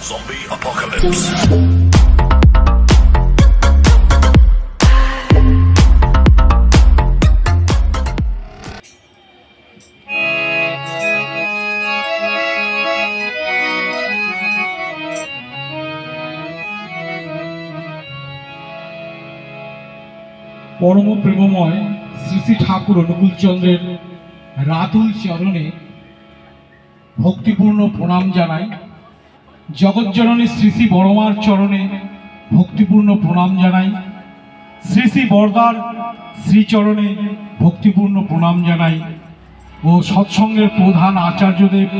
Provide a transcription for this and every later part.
Zombie Apocalypse. परम प्रेममय श्री श्री ठाकुर अनुकूल चंद्रेर रातुल चरणे भक्तिपूर्ण प्रणाम जानाई। जगज्जननी श्री श्री बड़मार चरणे भक्तिपूर्ण प्रणाम जानाई। श्री श्री बरदार श्रीचरणे भक्तिपूर्ण प्रणाम जानाई। और सत्संगेर प्रधान आचार्यदेव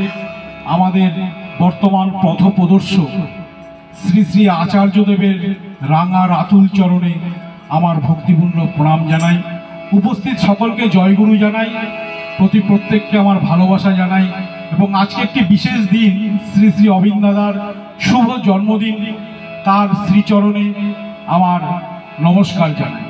आमादेर बर्तमान पथप्रदर्शक श्री श्री आचार्यदेवेर रांगा रातुल चरणे आमार भक्तिपूर्ण प्रणाम जानाई। उपस्थित सकलके जयगुरु जानाई। प्रति प्रत्येकके आमार भालोबासा जानाई। एबं आजके एकटी विशेष दिन श्री श्री अबिन दादार शुभ जन्मदिन, तार श्रीचरणे आमार नमस्कार जानाई।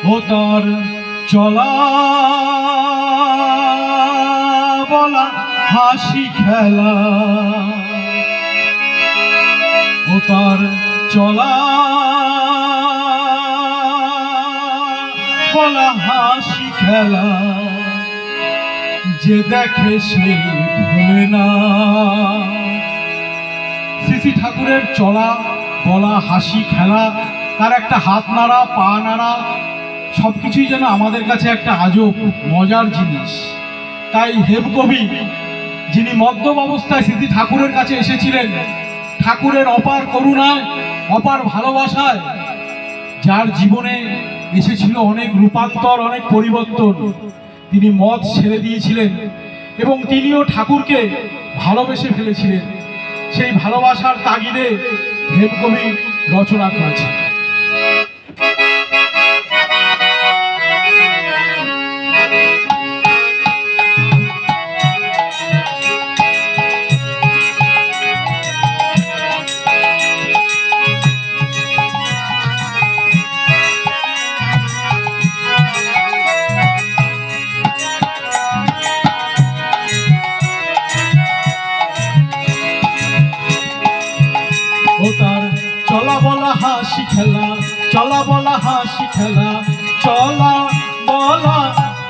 ओ तार चला बला हासि खेला, ओ तार चला बला हासि खेला, जे देखे से भूले ना। श्री श्री ठाकुरेर चला बला हासि खेला, तार एक हाथ नाड़ा पा नाड़ा सबकिछुई जेन आमादेर काछे एकटा आजब मजार जिनिस। ताई हेमकवि যিনি মদ্যপ অবস্থায় স্মৃতি ঠাকুরের কাছে এসেছিলেন, ঠাকুরের অপার করুণায় অপার ভালোবাসায় যার জীবনে এসেছিল অনেক রূপান্তর, অনেক পরিবর্তন, তিনি মদ ছেড়ে দিয়েছিলেন এবং তিনিও ঠাকুরকে ভালোবেসে ফেলেছিলেন। সেই ভালোবাসার তাগিদে হেমকবি রচনা করেছেন। चला बला हासि खेला, चला बला हासि खेला, चला बला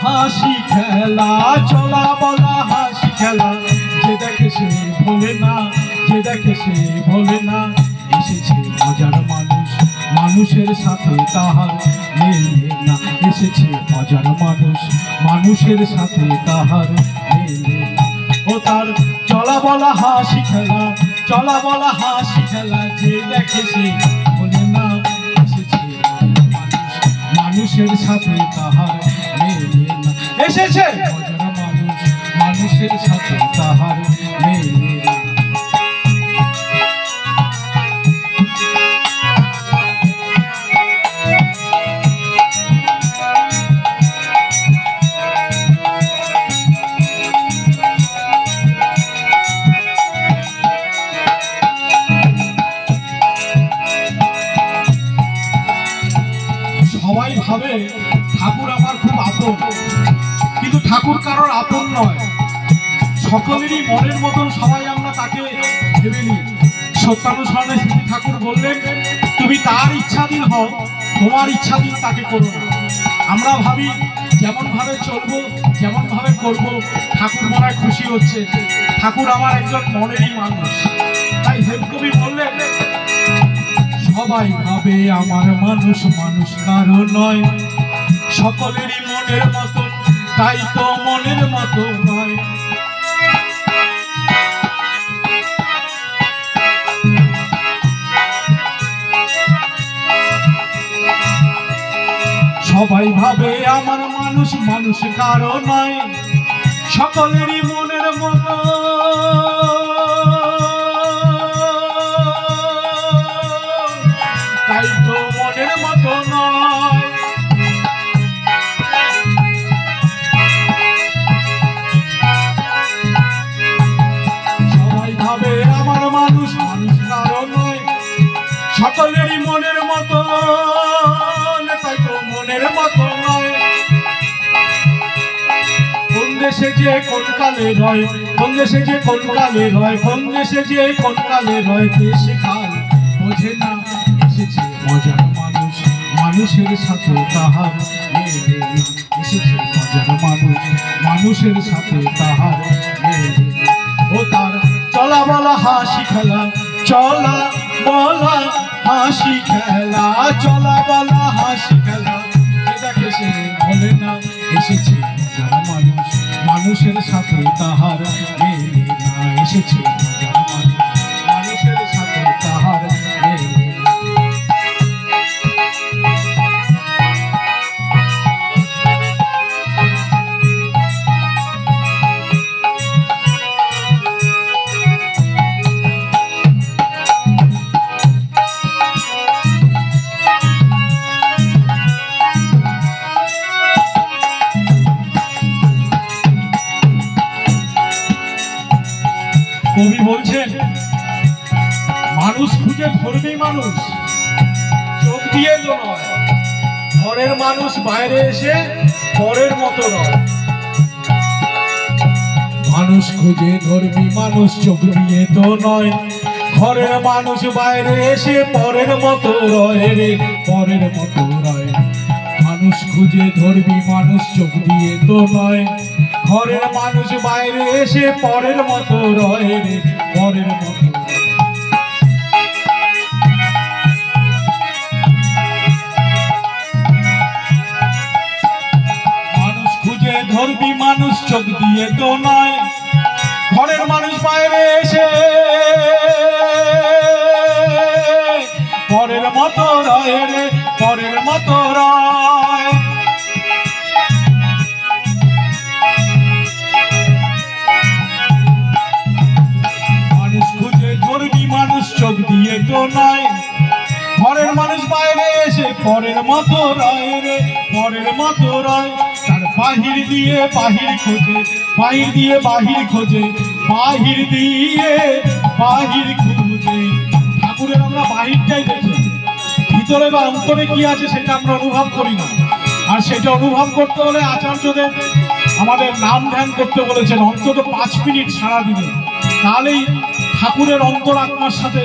हासि खेला, चला बला हासि खेला, जे देखे से भोले ना, जे देखे से भोले ना। एसेছে মজার মানুষ, মানুষের সাথে তাহার মেলে না। এসেছে মজার মানুষ, মানুষের সাথে তাহার মেলে না। ও তার চলা বলা হাসি খেলা, চলা বলা হাসি খেলা, যে দেখে সে ভোলে না। এসেছে মানুষের সাথে তাহার মেলে না। এসেছে মজার মানুষ, মানুষের সাথে তাহার মেলে না। সবাই ভাবে ঠাকুর আমার খুব আপন, কিন্তু ঠাকুর কারোর আপন নয়। সকলেরই মনের মতন সবাই আমরা তাকে ভেবে নিই। সত্যানুসরণে শ্রী ঠাকুর বললেন, তুমি তার ইচ্ছাধীন হও, তোমার ইচ্ছাধীন তাকে করো না। আমরা ভাবি যেমন ভাবে চলবো, যেমন ভাবে করবো, ঠাকুর মনে হয় খুশি হচ্ছে। ঠাকুর আমার একজন মনেরই মানুষ। তাই হেমকবি বললেন, সবাই ভাবে আমার মানুষ, মানুষ কারো নয়। সকলেরই মনের মতন, তাই তো মনের মতো নয়। সবাই ভাবে আমার মানুষ, মানুষ কারো নয়। সকলেরই মনের মতো, তাই তো মনের মতো নয়। সবাই ভাবে আমার মানুষ, মানুষ কারো নয়। সকলেরই মনের মতো, তাই তো মনের মতো নয়। দেশে যে কোন কালে রয়, কোন দেশে যে কোন কালে রয়, কোন দেশে যে কোন কালে রয়, দেশ কাল বোঝে না, এসেছে মজার মানুষ, মানুষের সাথে তাহার মেলে না। এসেছে মজার মানুষ, মানুষের সাথে তাহার মেলে না। ও তার চলা বলা হাসি খেলা, চলা বলা হাসি খেলা, চলা বলা হাসি খেলা, যে দেখে সে ভোলে না। এসেছে মজার মানুষ, মানুষের সাথে তাহার মেলে না। এসেছে মজার মানুষ, মানুষের সাথে তাহার মেলে না। কবি বলছেন মানুষ খুঁজে ধর্মী মানুষ, চোখ দিয়ে তো নয়। ঘরের মানুষ বাইরে এসে পরের মতো নয়। মানুষ খুঁজে ধর্মী মানুষ, চোখ দিয়ে তো নয়। ঘরের মানুষ বাইরে এসে পরের মতো রয় রে, পরের মতো রয়। মানুষ খুঁজে ধর্মী মানুষ, চোখ দিয়ে তো নয়। ঘরের মানুষ বাইরে এসে পরের মতো রয় রে, পরের মতো। মানুষ খুঁজে ধর্মী মানুষ, চোখ দিয়ে তো নয়। ঘরের মানুষ বাইরে এসে পরের মতো রয় রে, পরের মতো রয়। মানুষ খুঁজে ধর্মী মানুষ, চোখ দিয়ে তো নয়। ঘরের মানুষ বাইরে এসে পরের মতো রয় রে, পরের মতো রয়। তার বাহির দিয়ে বাহির খোঁজে, বাহির দিয়ে বাহির খোঁজে, বাহির দিয়ে বাহির খুঁজে। ঠাকুরের আমরা বাহিরটাই দেখি, ভিতরে বা অন্তরে কি আছে সেটা আমরা অনুভব করি না। আর সেটা অনুভব করতে হলে আচার্যদেব আমাদের নাম ধ্যান করতে বলেছেন অন্তত 5 মিনিট সারাদিনে, তাহলেই ঠাকুরের অন্তরাত্মার সাথে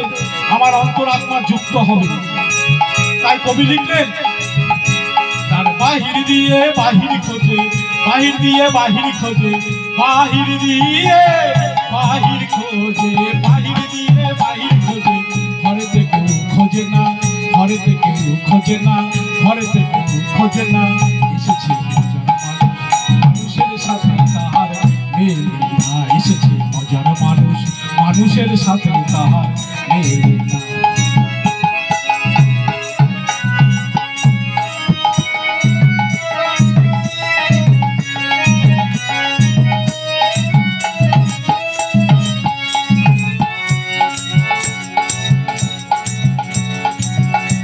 আমার অন্তরাত্মা যুক্ত হবে। তাই কবি লিখলেন তার বাহির দিয়ে বাহির খোঁজে, বাহির দিয়ে বাহির খোঁজে, বাহির দিয়ে বাহির খোঁজে, বাহির দিয়ে বাহির খোঁজে। ঘরেতে কেউ খোঁজে না, ঘরেতে কেউ খোঁজে না, ঘরেতে কেউ খোঁজে না। এসেছে মজার মানুষ, মানুষের সাথে তাহার মেলে না। এসেছে মজার মানুষ, মানুষের সাথে তাহার মেলে না।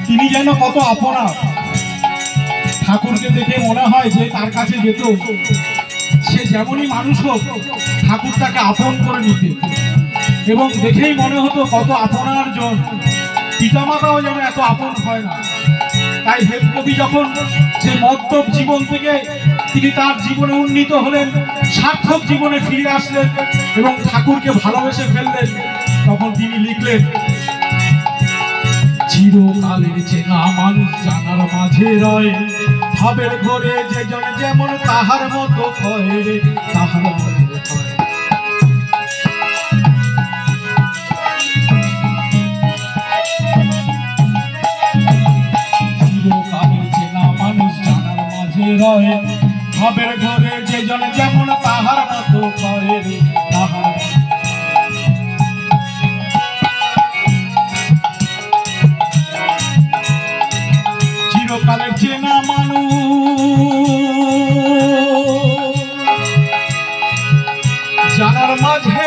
তিনি যেন কত আপনা। ঠাকুরকে দেখে মনে হয় যে তার কাছে যেত সে যেমনই মানুষ হোক ঠাকুর তাকে আপন করে নিতে, এবং দেখেই মনে হতো কত আপনার জন। পিতামাতাও যেন এত আপন হয় না। তাই হেমকবি যখন সেই মদ্যপ জীবন থেকে তিনি তার জীবনে উন্নীত হলেন, সার্থক জীবনে ফিরে আসলেন এবং ঠাকুরকে ভালোবেসে ফেললেন, তখন তিনি লিখলেন চিরকালের চেনা মানুষ জানার মাঝে রয়, ভাবের ঘরে যে জন যেমন তাহার মতো কয় রে, তাহার মতো কয়। চিরকালের চেনা মানুষ জানার মাঝে রয়, ভাবের ঘরে যে জন যেমন তাহার মতো কয় রে, তাহার মতো। চিরকালের চেনা মানুষ জানার মাঝে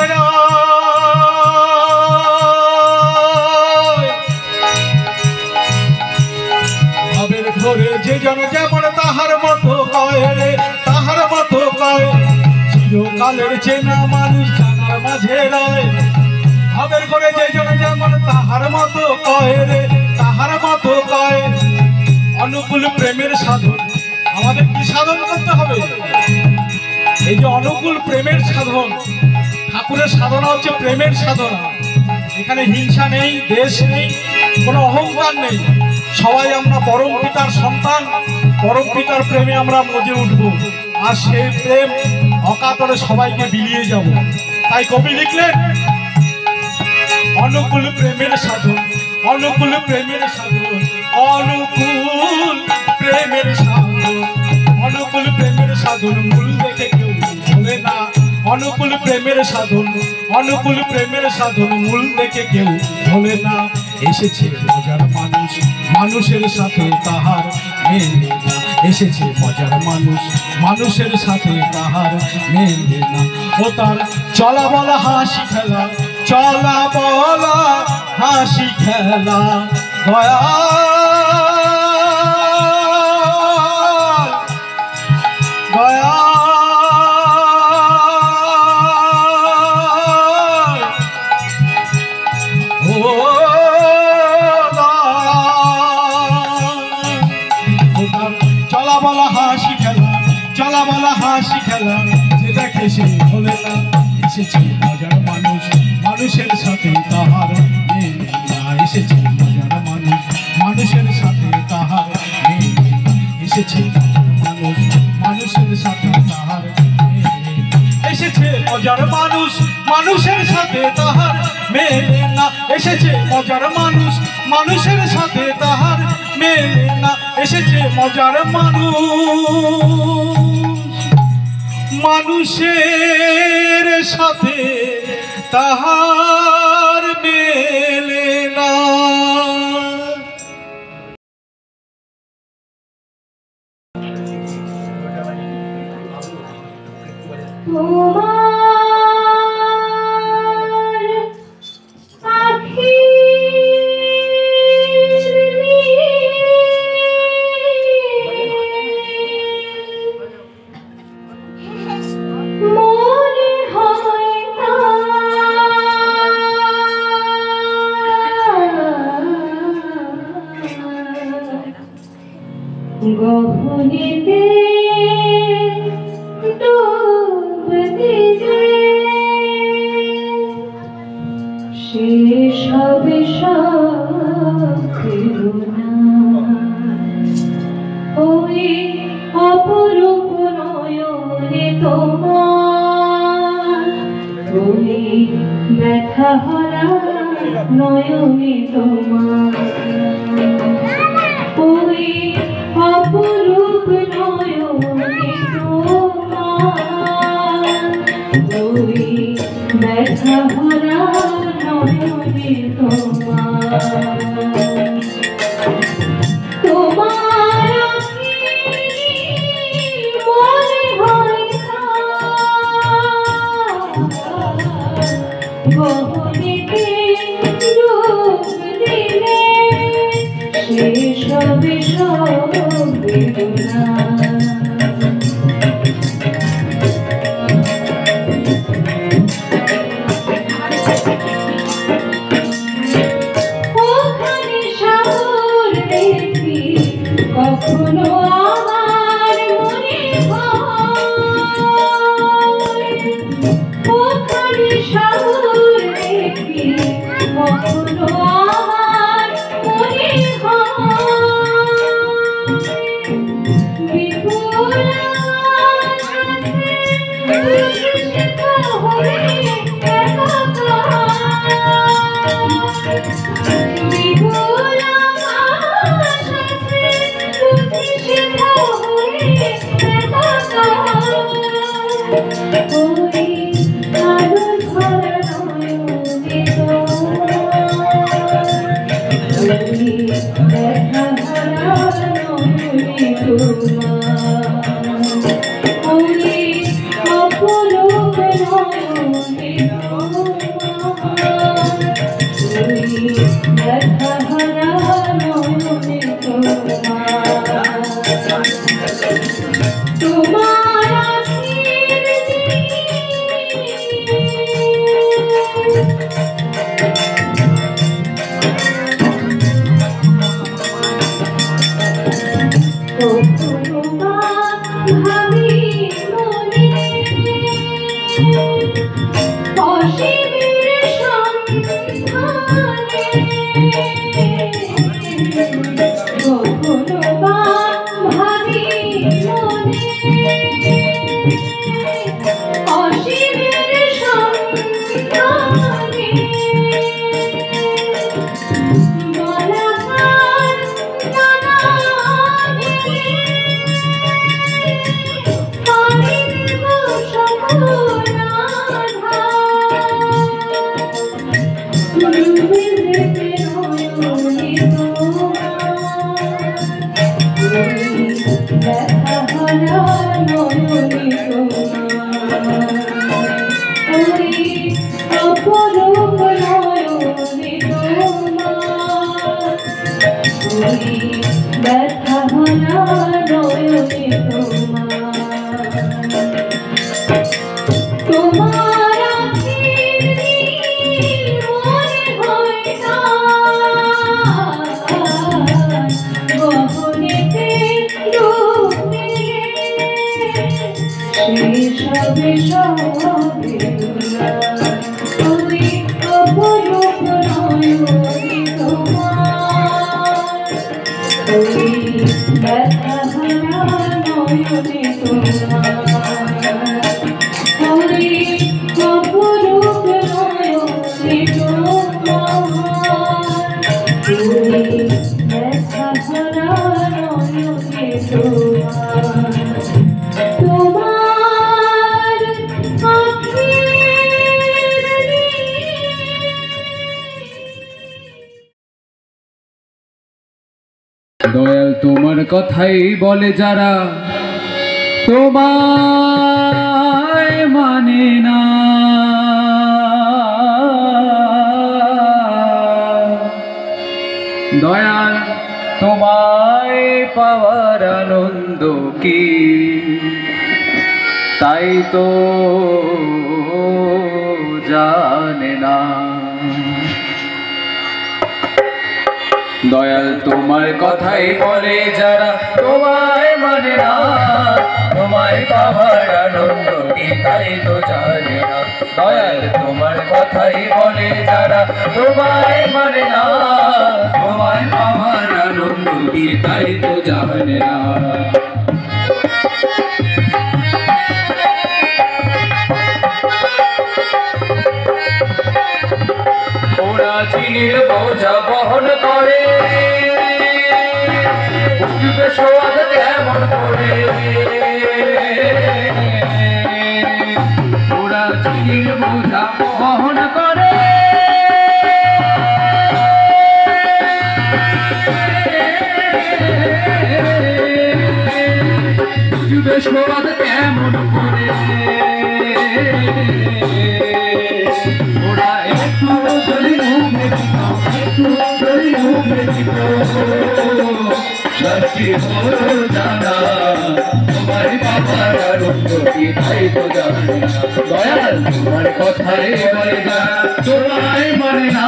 ভাবের ঘরে যে জন যেমন তাহার মতো কয় রে, তাহার মতো কয়। চিরকালের চেনা মানুষ জানার মাঝে রয়, ভাবের ঘরে যে জন যেমন তাহার মতো কয় রে, তাহার মতো কয়। অনুকূল প্রেমের সাধন আমাদের কি সাধন করতে হবে? এই যে অনুকূল প্রেমের সাধন, ঠাকুরের সাধনা হচ্ছে প্রেমের সাধনা। এখানে হিংসা নেই, দেশ নেই, কোনো অহংকার নেই। সবাই আমরা পরম পিতার সন্তান, পরম পিতার প্রেমে আমরা মজে উঠব, আর সেই প্রেম অকাতরে সবাইকে বিলিয়ে যাব। তাই কবি লিখলেন অনুকূল প্রেমের সাধন, অনুকূল প্রেমের সাধন, অনুকূল প্রেমের সাধন, অনুকূল প্রেমের সাধন মূল দেখে কেউ ভোলে না। অনুকূল প্রেমের সাধন, অনুকূল প্রেমের সাধন মূল দেখে কেউ ভোলে না। এসেছে মজার মানুষ, মানুষের সাথে তাহার মেলে না। এসেছে মজার মানুষ, মানুষের সাথে তাহার মেলে না। ও তার চলা বলা হাসি খেলা, চলা বলা হাসি খেলা, দয়া দয়া চলা বলা হাসি খেলা, চলা বলা হাসি খেলা, যে দেখে সে ভোলে না। এসেছে মজার মানুষ, মানুষের সাথে তাহার মেলে না। এসেছে মজার মানুষ, মানুষের সাথে তাহার মেলে না। এসেছে মানুষ, মানুষের সাথে তাহার মেলে না। এসেছে মজার মানুষ, মানুষের সাথে তাহার মেলে না। এসেছে মজার মানুষ, মানুষের সাথে তাহার মেলে না। এসেছে মজার মানুষ, মানুষের সাথে তাহার মেলে না। গহনেতে ডুবতে যে শেষ হবে সব না। ওই অপরূপ নয়নে তোমার, ওই ব্যথা ভরা নয়নে তোমার, ওই অপরূপ নয়নে তোমার, ওই ব্যথা ভরা নয়নে তোমার। তোমার মনে হয় না গহনেতে ডুব দিলে শেষ হবে সব বেদনা। ওখানে সাগর দেখি কখনো আমার মনে হয়, ওখানে সাগর দেখি কখনো আমার মনে হয়। নয়নে তোমার ওই অপরূপ নয়নে তোমার ওই ব্যথা ভরা নয়নে তোমার আখির নীল মনে হয় না গহনেতে ডুবে সবে সবে ওই অপরূপ নয়নে তোমার ওই ব্যথা ভরা নয়নে তোমার ওই অপরূপ নয়নে তোমার ওই ব্যথা ভরা নয়নে তোমার তোমার আখির দয়াল তোমার কথাই বলে যারা তোমায় মানে না দয়াল তোমায় পাওয়ার আনন্দ কি তাই তো জানে না দয়াল তোমার কথাই বলে যারা তোমায় মানে না তোমায় পাওয়ার আনন্দ কি তাই তো জানে না দয়াল তোমার কথাই বলে যারা তোমায় মানে না তোমায় পাওয়ার আনন্দ কি তাই তো জানে না ওরা চিনির বোঝা বহন করে উঠবে সোয়াদ কেমন করে ওরা চিনির বোঝা বহন করে উঠবে সোয়াদ কেমন করে ওরা একটু যদি মুখে দিত একটু যদি মুখে দিত শান্তি হলো জানা তোমার বাবার আনন্দ কি তাই তো জানে না দয়াল তোমার কথাই বলে যা তোমায় মানে না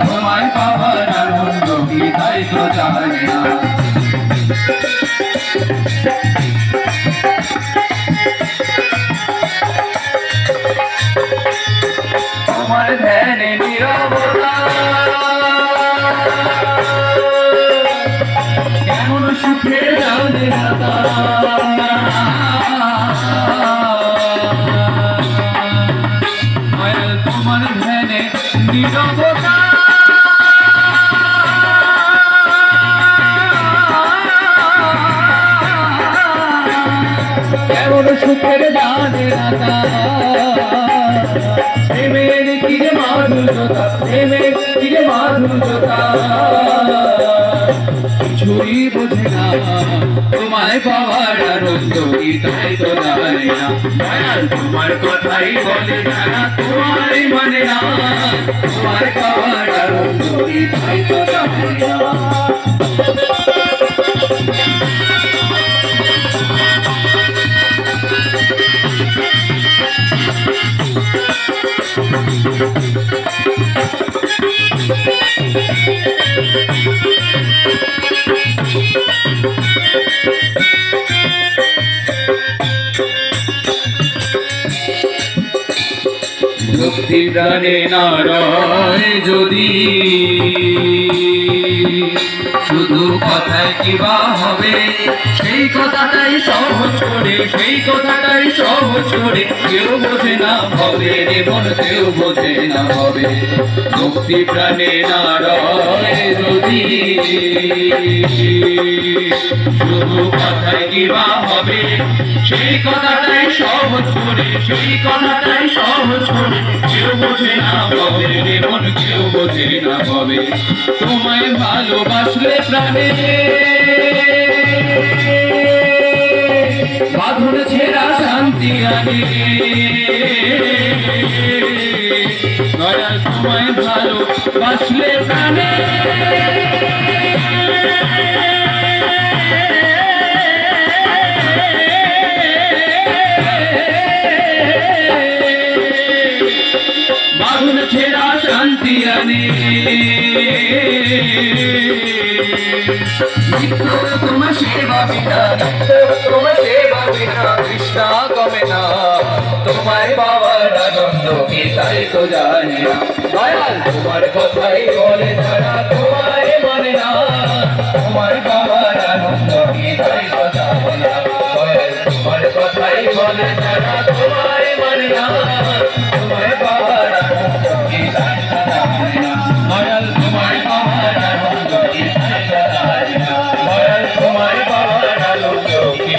তোমায় বাবার আনন্দ কি তাই তো জানে না তোমার ধ্যানে নীরবতা কেমন সুখে জানে না তোমার ধ্যানে নীরবতা কেমন সুখের জানে না প্রেমের কিরে মাধুর্যতা প্রেমের কিরে মাধুর্যতা কিছুই বোঝে না তোমায় পাওয়ার আনন্দ কি তাই তো জানে না দয়াল তোমার কথাই বলে যারা তোমায় মানে না তোমায় পাওয়ার আনন্দ কি তাই তো জানে না ভক্তি প্রাণে নারায় যদি শুধু কথায় কিবা হবে সেই কথাটাই সহজ করে সেই কথাটাই সহজ করে কেউ বোঝে না হবে রে মন কেউ বোঝে না হবে ভক্তি প্রাণে নারায় যদি শুধু কথায় কিবা হবে সেই কথাটাই সহজ করে সেই কথাটাই সহজ করে কেউ বোঝে না হবে রে মন কেউ বোঝে না হবে তোমায় ভালোবাসলে প্রাণে বাঁধন ছেড়া শান্তি আনে দয়াল তোমায় ভালো বাসলে প্রাণে বাঁধন ছেড়া শান্তি আনে তোমার সেবা বিনা কৃষ্ণা কমে না তোমায় পাওয়ার আনন্দ কি তাই তো জানি না দয়াল তোমার কথাই বলে ছাড়া তোমায় মানে না তোমায় পাওয়ার আনন্দ কি তাই তো জানি না দয়াল তোমার কথাই বলে ছাড়া তোমায় মানে না তোমায় পাওয়ার আনন্দ কি তাই তো জানি না দয়াল তোমায় পাওয়ার আনন্দ কি তাই তো জানি না দয়াল তোমায় পাওয়ার আনন্দ কি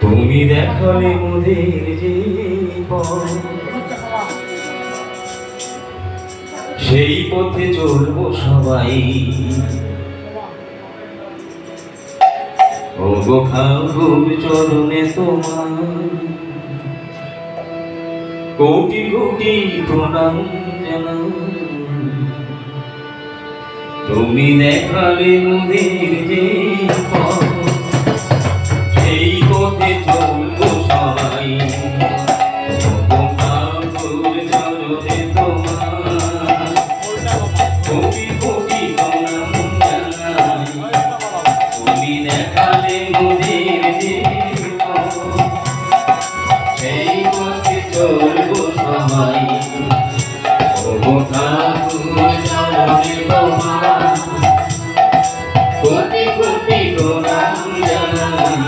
তুমি দেখালে মোদের জীবন সেই পথে চলবো সবাই ও গো ঠাকুর চরণে তোমার কোটি কোটি প্রণাম জানাই তুমি দেখালে মোদের জীবন সেই পথে চলবো সবাই ও ঠাকুর চরণে তোমার কোটি কোটি প্রণাম জানাই তুমি দেখালে মোদের জীবন সেই পথে চলবো সবাই ও ঠাকুর চরণে তোমার কোটি কোটি প্রণাম জানাই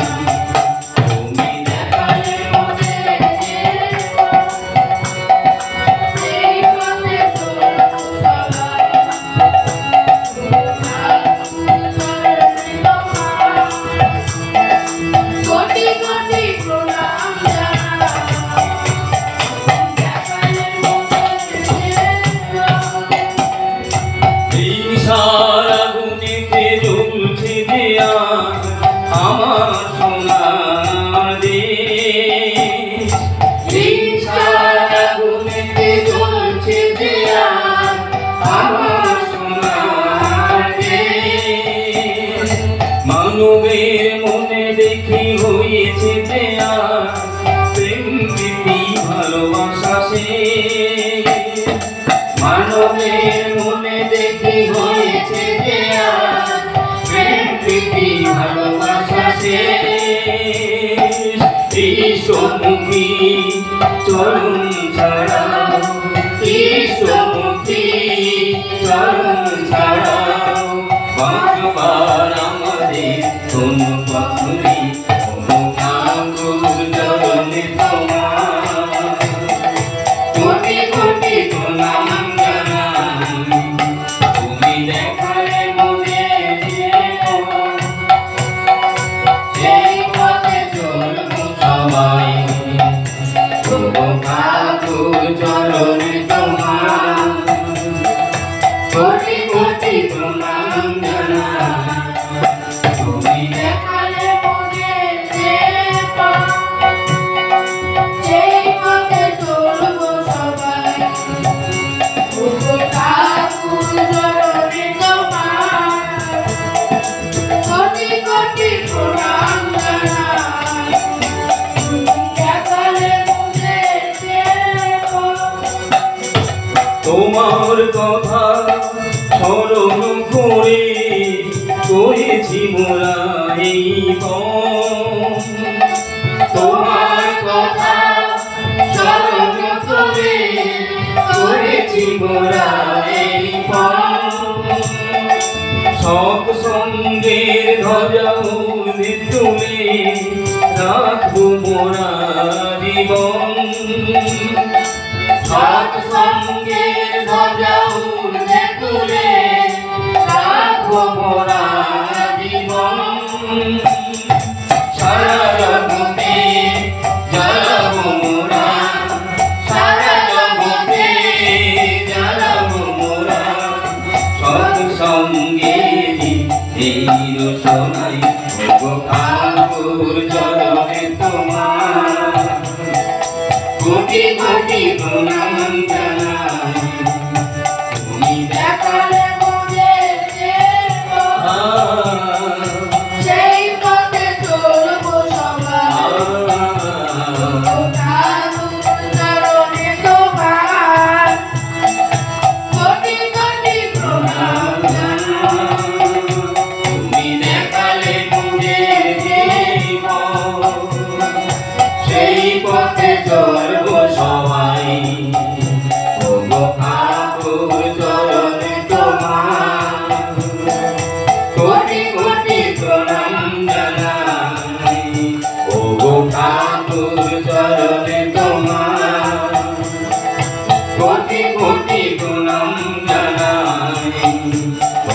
তুমি দেখালে মোদের সেই পথে চলবো সবাই কোটি কোটি প্রণাম সারা গুণেতে জ্বলছে দেয়া আমার সোনার দেশ সারা গুণেতে জ্বলছে দেয়া আমার সোনার দেশ মানবের মনে দেখি হয়েছে দেয়া প্রেম প্রীতি ভালোবাসা শেষ মানবের মনে দেখি হয়েছে দেয়া প্রেম প্রীতি ভালোবাসা শেষ ঈশ্বরমুখী চরণ ছাড়াও ঈশ্বরমুখী চরণ ছাড়াও বাঁচবার আমাদের কোনো পথ নেই কোনো ঠাকুর চরণে তোমার কোটি কোটি প্রণাম জানাই তুমি দেখালে মোদের জীবন সেই পথে চলবো সবাই ও ঠাকুর চরণে তোমার কোটি কোটি প্রণাম জানাই তুমি দেখালে মোদের জীবন সেই পথে চলবো সবাই ঠাকুর চরণে তোমার কোটি কোটি প্রণাম জানাই দেখালে মোদের তোমার কথা স্মরণ করে করেছি মোরা এই পথ তোমার কথা স্মরণ করে করেছি মোরা এই পথ সৎসঙ্গের ধ্বজা উর্ধ্বে তুলে রাখবো মোরা জীবন সৎসঙ্গের ধ্বজা উর্ধ্বে তুলে রাখবো মোরা জীবন সারা জগতে জ্বালাবো মোরা কোটি প্রণাম জানাই তুমি দেখালে মোদের সেই পথে চলবো সবাই চরণে তোমার কোটি কোটি প্রণাম জানাই তুমি দেখালে মোদের সেই পথে চলবো সবাই ওগো ঠাকুর চরণে তোমার কোটি কোটি প্রণাম জানাই ওগো ঠাকুর চরণে তোমার কোটি কোটি প্রণাম জানাই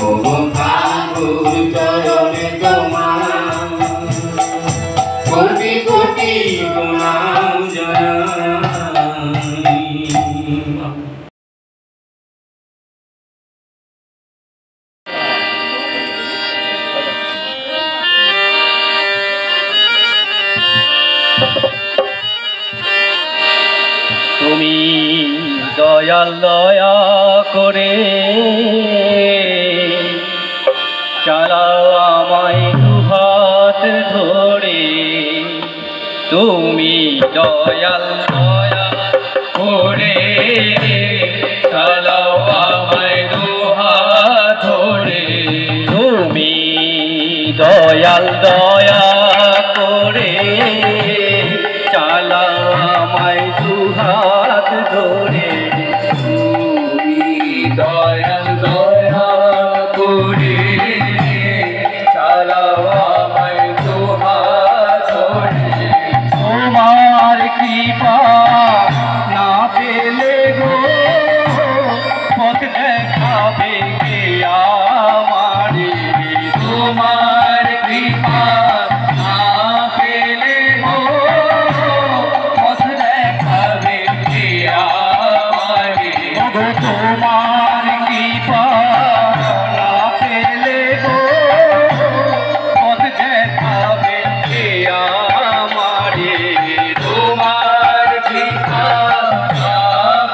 ওগো ঠাকুর চরণে তোমার কোটি কোটি প্রণাম জানাই। তুমি দয়াল দয়া করে চালাও আমায় দুহাত ধরে তুমি দয়াল দয়া করে চালাও আমায় দুহাত ধরে তুমি দয়াল দয়া করে চালাও আমায় দুহাত ধরে তুমি দয়াল দয়া করে চালাও আমায় দুহাত ধরে তোমার কৃপা না পেলে গো পথ দেখাবে কে আমারে তোমার কৃপা না পেলে গো পথ দেখাবে কে আমারে তোমার কৃপা না পেলে গো পথ দেখাবে কে আমারে তোমার কৃপা না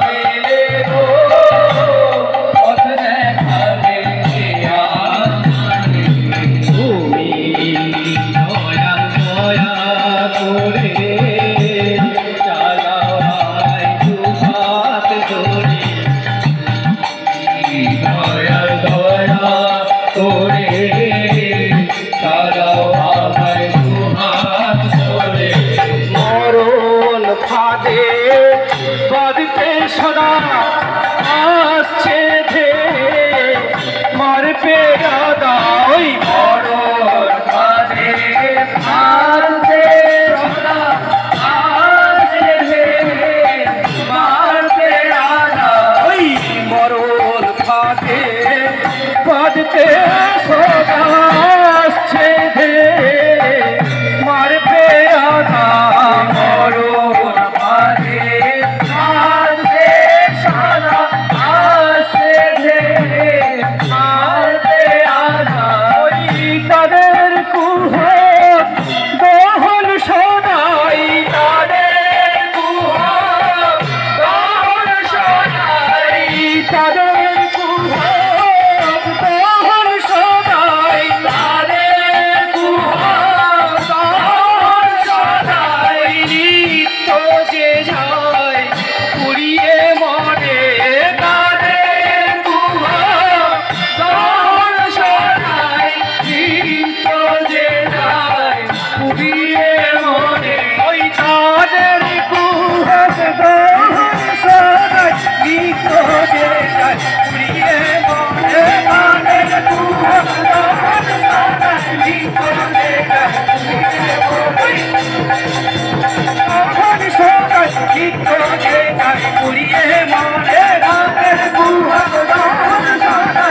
পেলে গো পথ দেখাবে কে আমারে তুমি দয়াল দয়া করে চালাও আমায় দুহাত ধরে দয়াল দয়া করে চালাও আমায় দুহাত ধরে মরণ ফাঁদে বাঁধতে সদা আসছে ধে মারবে দাদা ওই মরণ ফাঁদে বাঁধতে সদা আসছে ধে মারবে দাদা ওই মরণ ফাঁদে বাঁধতে সদা আসছে ধে মারবে দাদা মরণ ফাঁদে বাঁধতে সদা আসছে ধে মারবে দাদা ওই তাদের কুহ দহন শোনাই তাদের কুহ দহন শোনাই তাদের কুহ দহন শোনাই তাদের কুহ দহন শোনাই নিত্য যে যায় পুড়িয়ে মরে তাদের কুহ দহন শোনাই নিত্য যে যায় পুড়িয়ে মরে ওই তাদের কুহ দহন শোনাই নিত্য যে যায় পুড়িয়ে মরে তাদের কুহ দহন শোনাই নিত্য যে যায় পুড়িয়ে মরে দহন শোনাই নিত্য যে যায় পুড়িয়ে মরে তাদের কুহ দহন শোনাই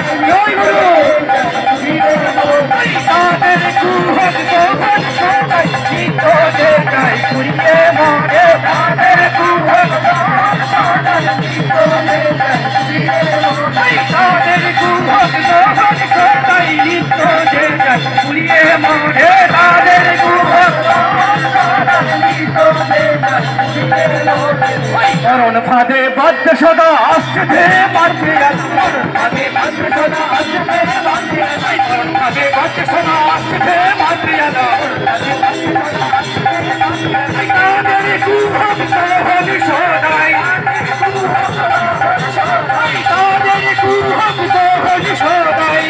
তাদের কুহ দহন শোনাই নিত্য যে যায় পুড়িয়ে মরে তাদের কুহ দহন শোনাই নিত্য যে যায় পুড়িয়ে মরে তাদের কুহ দহন শোনাই নিত্য যে যায় পুড়িয়ে মরে তাদের কুহ দহন শোনাই নিত্য যে যায় পুড়িয়ে মরে ফাঁদে বাধ্য সদা আসছে ধে মারতে ফাঁদে বাধ্য সদা আসছে ধে মারতে ফাঁদে বাধ্য সদা আসছে ধে মারতে তাদের কুভাব সহনি সদাই তাদের কুভাব সহনি সদাই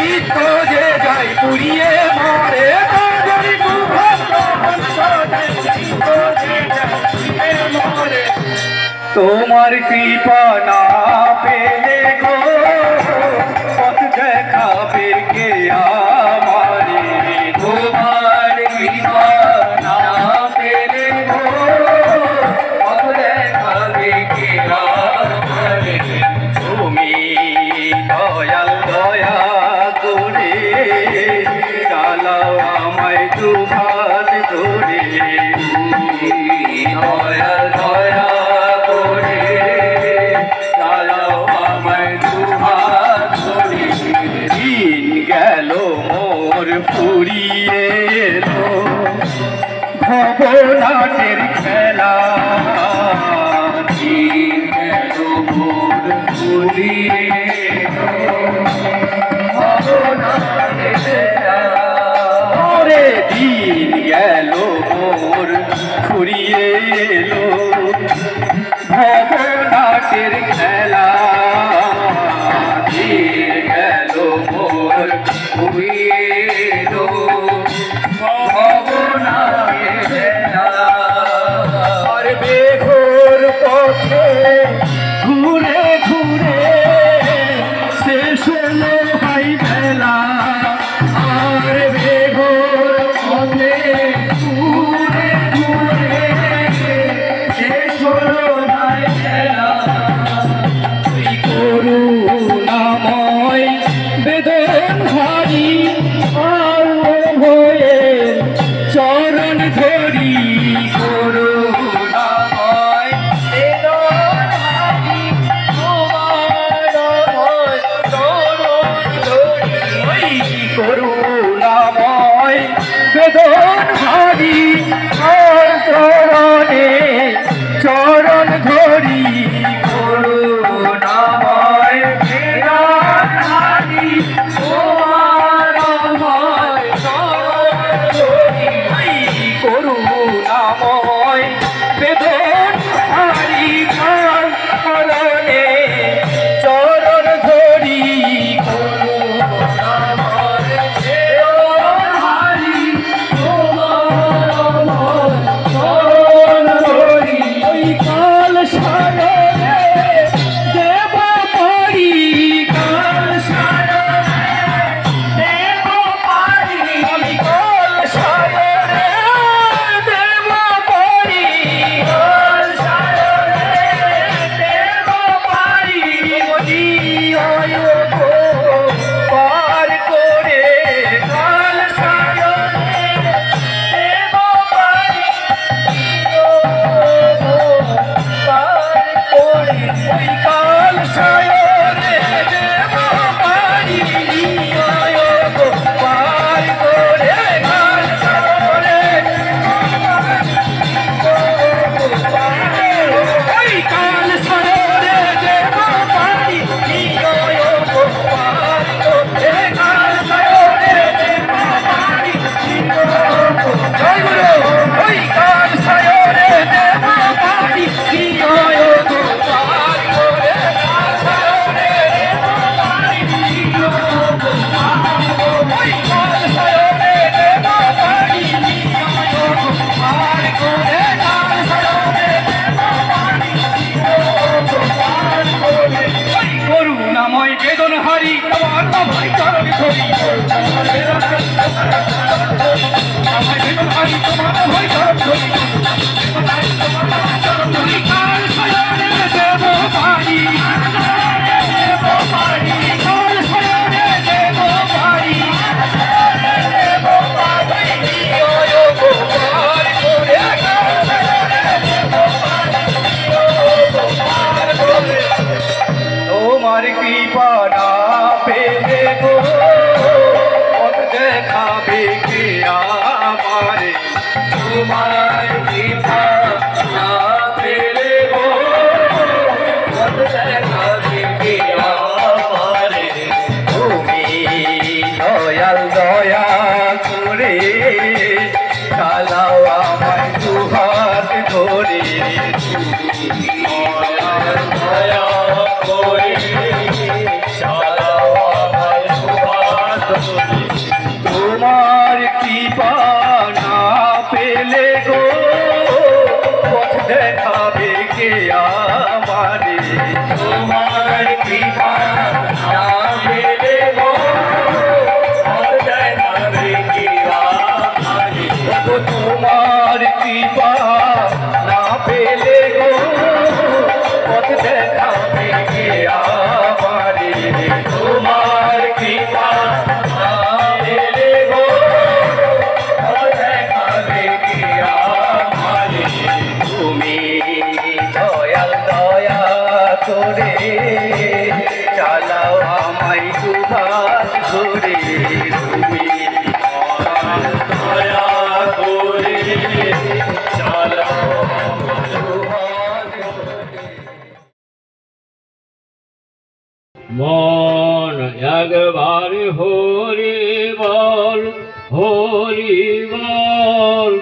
নিত্য যে যায় পুড়িয়ে মারে তাদের কুভাব সহনি সদাই তোমার কৃপা না পেলে গো পথ দেখাবে কে আমারে তোমার কৃপা না পেলে গো পথ দেখাবে কে আমারে তুমি দয়াল দয়া করে চালাও আমায় দুহাত ধরে দয়াল দয়া করে চালাও আমায় দুহাত ধরে দিন গেল মোর ফুরিয়ে এলো ভবনাটের খেলা দিন গেল মোর ফুরিয়ে এলো ভবনাটের খেলা ওরে দিন গেল মোর ফুরিয়ে এলো ভবনাটের খেলা দিন গেল মোর ফুরিয়ে এলো ভবনাটের খেলা আর বেঘোর পথে ঘুরে ঘুরে শেষ হলো ভাই বেলা আর বেঘোর পথে ঘুরে ঘুরে শেষ হলো ভাই বেলা তুই করুণাময় বেদন ভারী আর হয়ে চরণ ধরি করুণাময় বেদন ভারী তোমার চরণ ধরি করুণাময় বেদন ভারী আর চরণে চরণ ধরি করুণাময় বেদন ভারী তোমার চরণ ধরি করুণাময় বেদন ভারী আর চরণে চরণ ধরি করুণাময় বেদন ভারী তোমার চরণ ধরি ওই কাল সারে দেব পারি কাল সারে দেব পারি আমি কাল সারে দেব পারি কাল সারে দেব পারি মনি হয় গো পার করে কাল সারে দেব পারি পার করে ওই কাল সায়রে দেব পারি গো পার করে কাল সায়রে ওই কাল সায়রে দেব পারি গো পার করে কাল সায়রে দেব পারি জয় গুরু ওই কাল সায়রে দেব পারি গো পার করে কাল সায়রে দেব পারি ওই কাল সায়রে দেব পারি পার করে কাল সায়রে দেব পারি পার করে ওই করুণাময় বেদন হারি তোমার ভাই চরণ ধরি আমায় বেদন হারি তোমার ভাই চরণ ধরি কাল সায়রে দেব পারি কাল সায়রে দেব পারি দেব পারি গো পার করে কাল সায়রে দেব পারি তোমার কৃপা না পেলে গো পথ দেখাবে কে আমারে তোমার করে দয়া করে চালাও আমায় সুভাষ করে। তোমার কৃপা না পেলে গো পথ দেখাবে কে আমারে। তোমার কৃপা না পেলে গো পথ দেখাবে কে আমারে। তোমার কৃপা না পেলে গো পথ দেখাবে কে আমারে। তোমার কৃপা না পেলে গো পথ দেখাবে কে আমারে। তুমি দয়াল দয়া করে চালাও আমায় সুভাষ ধরে। তুমি দয়া করে চালাও আমায় সুভাষ ধরে। মন একবার হরি বল হরি বল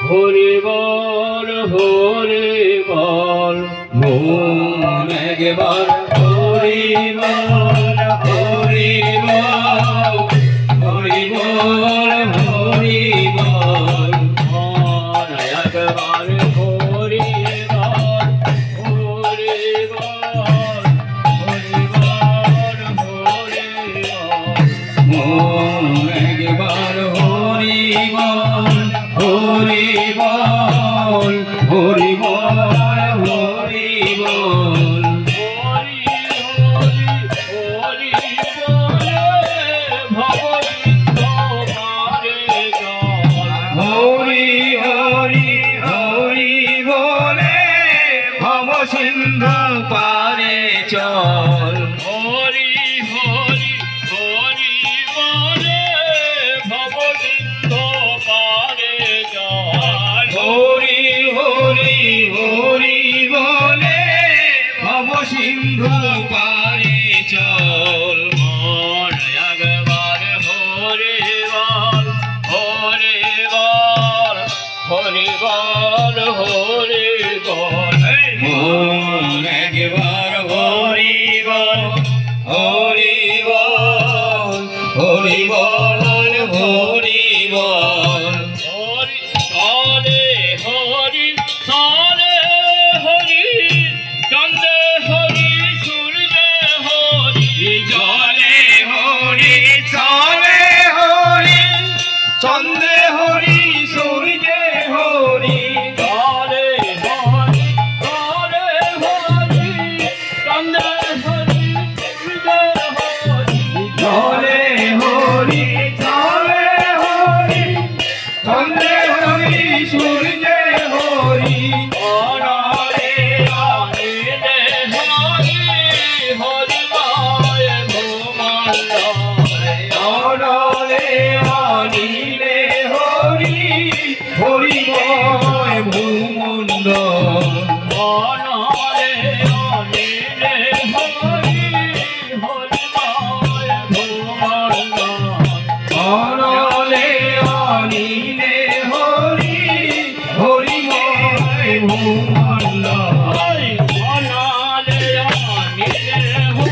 হরি বল হরি বল। মন একবার হরি বল হরি বল হরি বল হরি বল। মন একবার হরি বল হরি বল হরি বল হরি বল। মন একবার হরি বল হরি বল হরি বল হরি বল। হরি হরি হরি বলে ভব সিন্ধু পারে চল। হরি হরি হরি বলে ভব সিন্ধু পারে চল। হরি হরি হরি বলে ভব সিন্ধু পারে চল। মন একবার হরি বল হরি বল হরি বল হরি বল। মন একবার হরি বল হরি বল হরি বল হরি বল। হরি তালে হরি তালে হরি চন্দ্রে হরি সূর্যে হরি জলে হরি চলে হরি চন্দ্রে হরি সূর্যে হরি। তালে হরি তালে হরি চন্দ্রে হরি সূর্যে হরি জলে হরি চলে হরি চন্দ্রে হরি সূর্যে হরি। অনারে আনিলে হরি হরি মায় ভূমণ্ডলে। অনারে আনিলে হরি হরি মায় ভূমণ্ডল। অনারে আনিলে হরি হরি মায় ভূমণ্ডল। অনারে আনিলে হরি হরি মায় ভূমণ্ডল। অনারে আনিলে হরি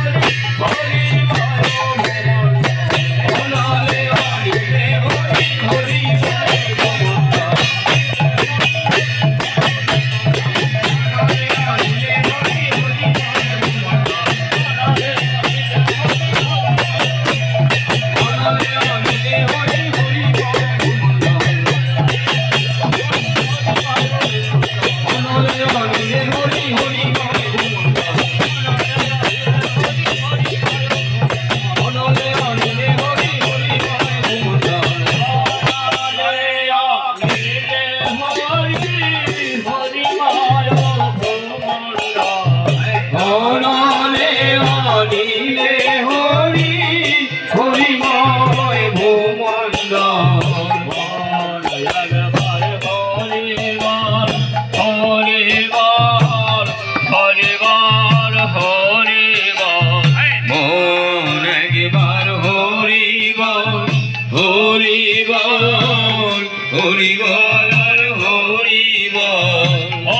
হরি মায় ভূমণ্ডল। অনারে আনিলে হরি হরি মায় ভূমণ্ডল। হরি বল হরি বল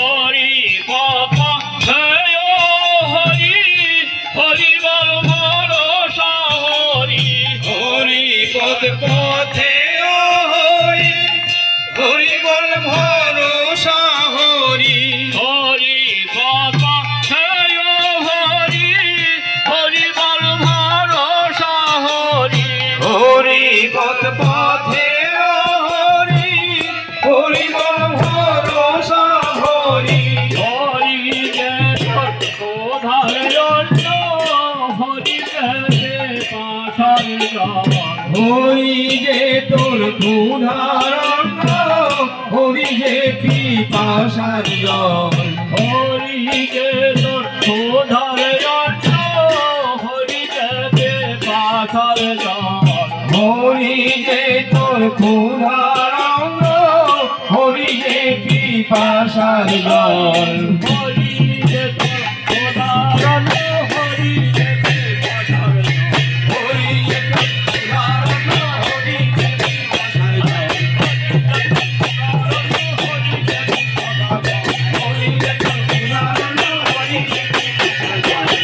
হরি যে কোধারে অন্ন হরি যে পাথার জল হরি যে তোর ক্ষুধারণ্য হরি যে পিপাসার জল হরি যে তোর কোধারে অন্ন হরি যে পাথার জল হরি যে তোর ক্ষুধারণ্য হরি যে পিপাসার জল হরি যে তোর কোধার অন্ন হরি যে পাথার জল হরি যে তোর ক্ষুধারণ্য হরি যে পিপাসার জল হরি যে তোর ক্ষুধারণ্য হরি যে পিপাসার জল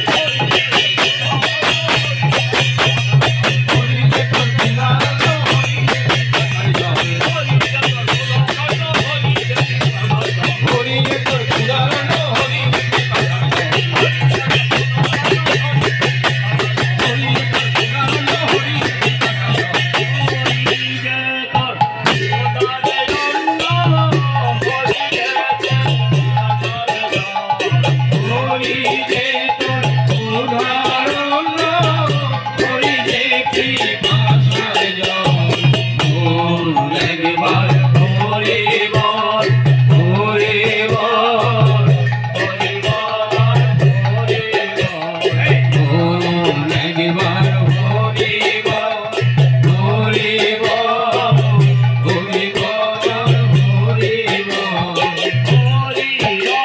হরি যে তোর ক্ষুধারণ্য হরি যে পিপাসার জল হরি যে তোর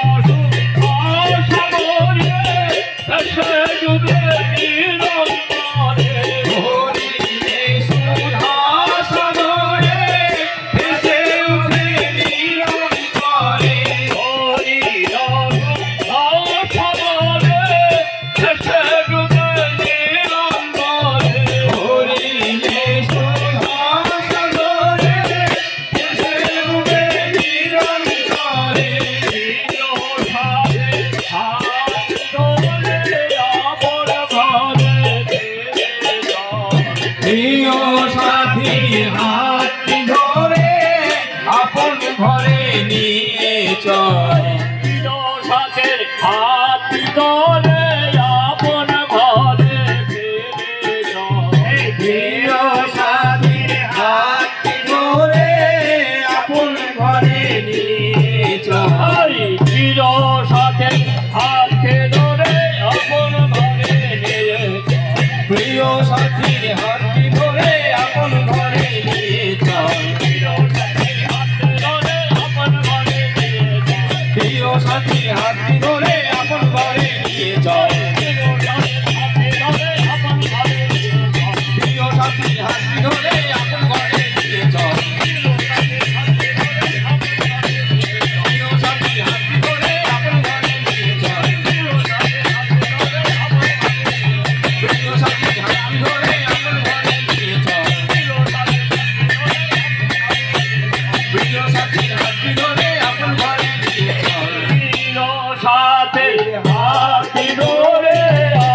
ক্ষুধারণ্য হরি যে প্রিয় সাথী হাত ধরে আপন ঘরে নিয়ে চল সাথে হাত ধরে আপন ঘরে ফিরে চল প্রিয় সাথী হাত ধরে আপন ঘরে নিয়ে চল চির সাথে হাতে ধরে আপন ঘরে নিয়ে প্রিয় সাথী হাত ধরে আপন ঘরে নিয়ে চল প্রিয় সাথী হাত ধরে আপন ঘরে নিয়ে চল প্রিয় সাথী হাত ধরে আপন ঘরে নিয়ে চল প্রিয় সাথী হাত ধরে আপন ঘরে নিয়ে চল প্রিয় সাথী হাত ধরে আপন ঘরে নিয়ে চল প্রিয় সাথী হাত ধরে আপন ঘরে নিয়ে চল সাথে হাত ধরে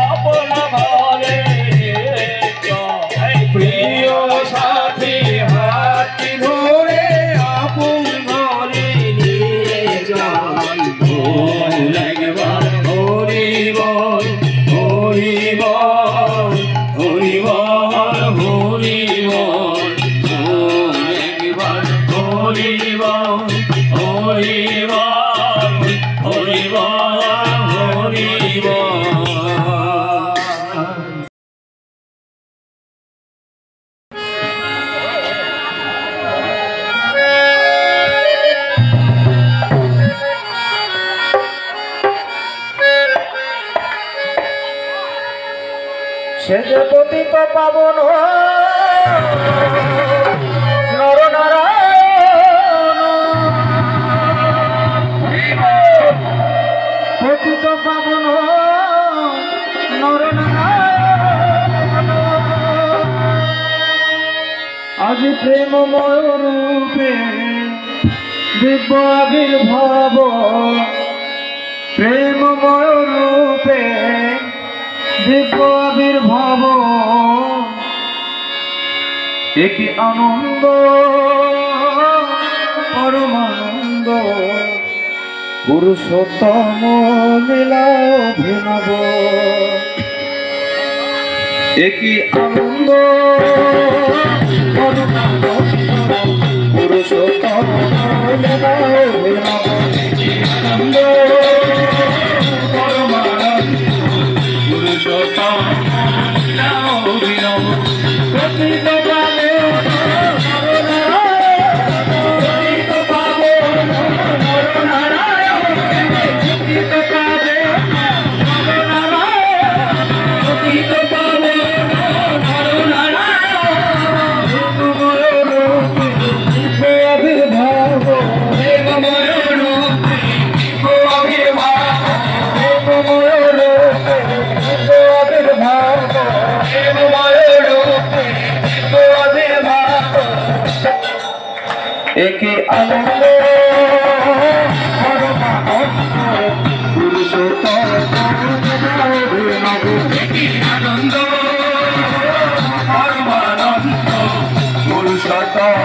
আপন ঘরে প্রিয় সাথী হাত ধরে আপন ঘরে নিয়ে চল বল একবার হরি বল হরি বল হরি বল হরি বল বল একবার হরি বল হরি বল হরি বল হরি বল সে যে পতিত পাবন নর নারায়ণ পতিত পাবন নর নারায়ণ আজ প্রেমময় রূপে দিব্য আবির্ভাব প্রেমময় রূপে দিব্য আবির্ভাব একই আনন্দ পরমানন্দ পুরুষোত্তম লীলা অভিনব একই আনন্দ পুরুষোত্তম লীলা অভিনব একই আনন্দ পরমানন্দ পুরুষোত্তম লীলা অভিনব প্রকৃত প্রাণে একে আনন্দ পুরুষোত্তম আনন্দ পরমানন্দ পুরুষোত্তম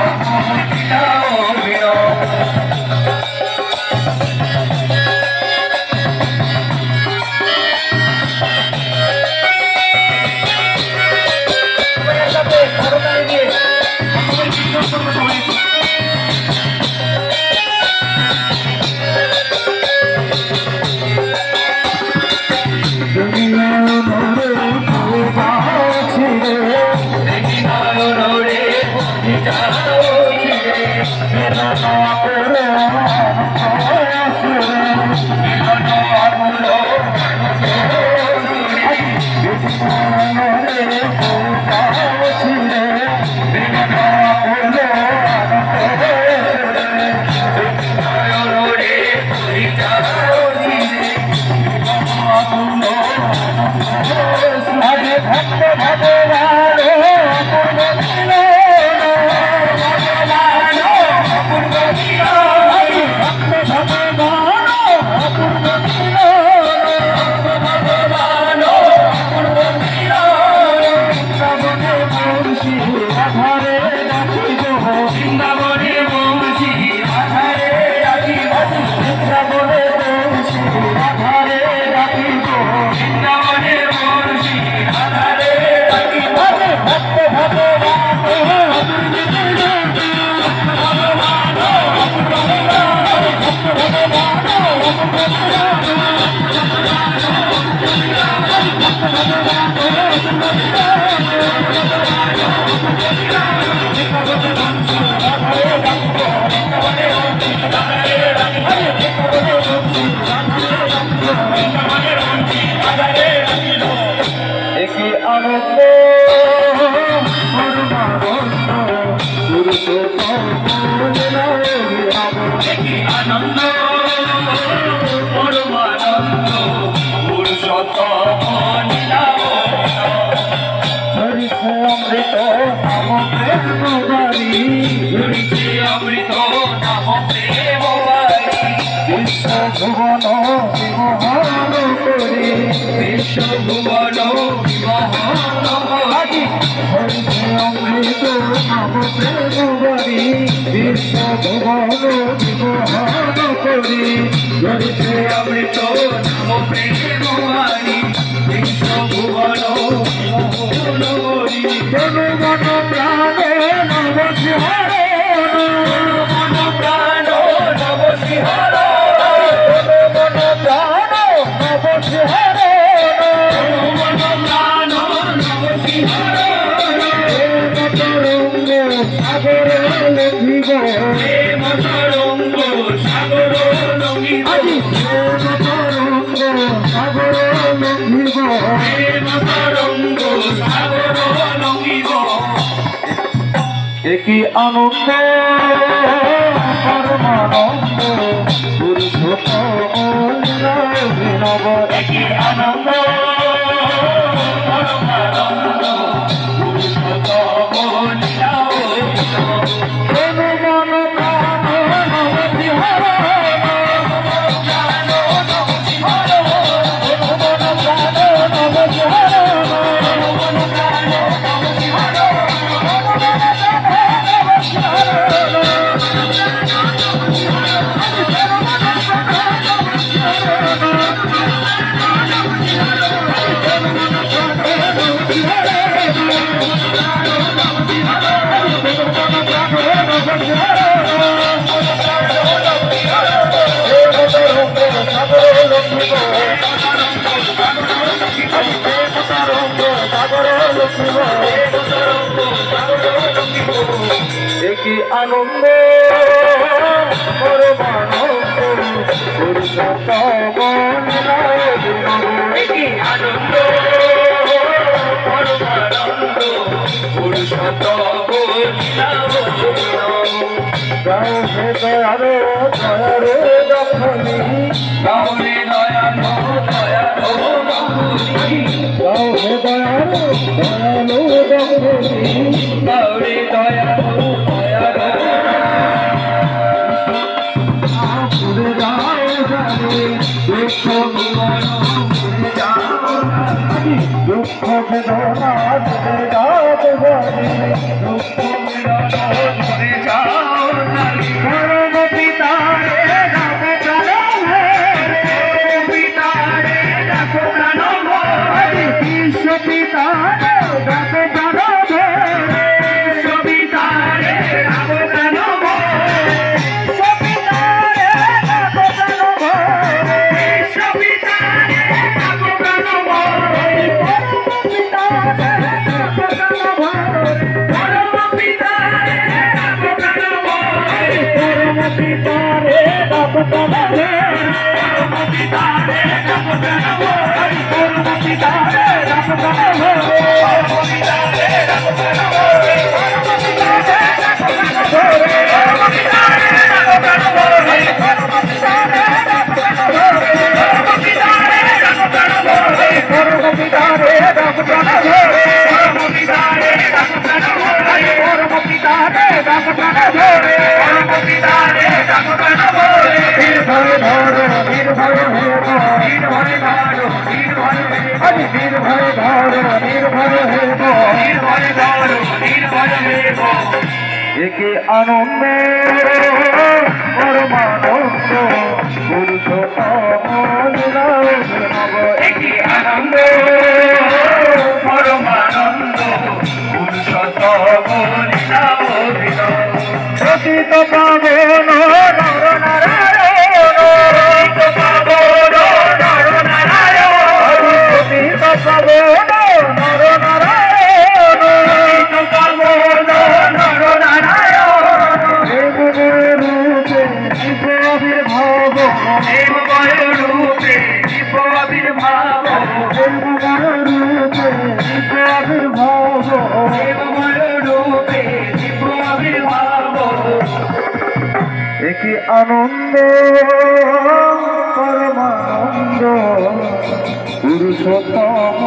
একই আনন্দ পরমানন্দ পুরুষোত্তম অভিনব একই আনন্দ পরমানন্দ পুরুষোত্তম কি আনন্দ পরমানন্দ পুরুষোত্তম কি আনন্দ পরমানন্দ পুরুষোত্তম গাও হে দয়ালো দয়ালো দক্ষিণী গাও হে দয়ালো দয়ালো দক্ষিণী গাও হে দয়ালো দয়ালো দক্ষিণী গাও হে দয়ালো দয়ালো পুরে যাও জানে দুঃখ বিমল পুরে যাও দুঃখ বেদনা পুরে যাও জানে দুঃখ বেদনা পুরে যাও পরম পিতারে রাম প্রাণ পিতারে রাম প্রাণ বিশ্ব পিতারে রাম প্রাণ বিশ্ব পিতারে রাম প্রাণ বিশ্ব পিতারে রাম প্রাণ বিশ্ব পিতারে রাম প্রাণ পরম পিতারে রাম প্রাণ পরম পিতারে রাম প্রাণ পরম পিতারে রাম প্রাণ পরম পিতারে রাম প্রাণ পরম পিতারে রাম প্রাণ পরম পিতারে রাম প্রাণ পরম পিতারে রাম প্রাণ পরম পিতারে রাম প্রাণ পরম পিতারে রাম প্রাণ পরম পিতারে রাম প্রাণ পরম পিতারে রাম প্রাণ পরম পিতারে রাম প্রাণ পরম পিতারে রাম প্রাণ পরম পিতারে রাম প্রাণ বীর ভয় ধরো বীর ভয় হেবো বীর ভয় ধরো বীর ভয় হেবো বীর ভয় ধরো বীর ভয় হেবো বীর ভয় ধরো বীর ভয় হেবো একে আনন্দ পরমানন্দ পুরুষোত্তম লীলাভিনব একে আনন্দ পরমানন্দ পুরুষোত্তম লীলাভিনব পতিত পাবন নর নারায়ণ পতিত পাবন নর নারায়ণ পতিত পাবন নর নারায়ণ পতিত পাবন নর নারায়ণ দেবময় রূপে শিব আবির্ভাব দেবময় রূপে শিব আবির্ভাব দেবময় রূপে শিব আবির্ভাব দেবময় রূপে শিব আবির্ভাব একে আনন্দ পরমানন্দ পুরুষোত্তম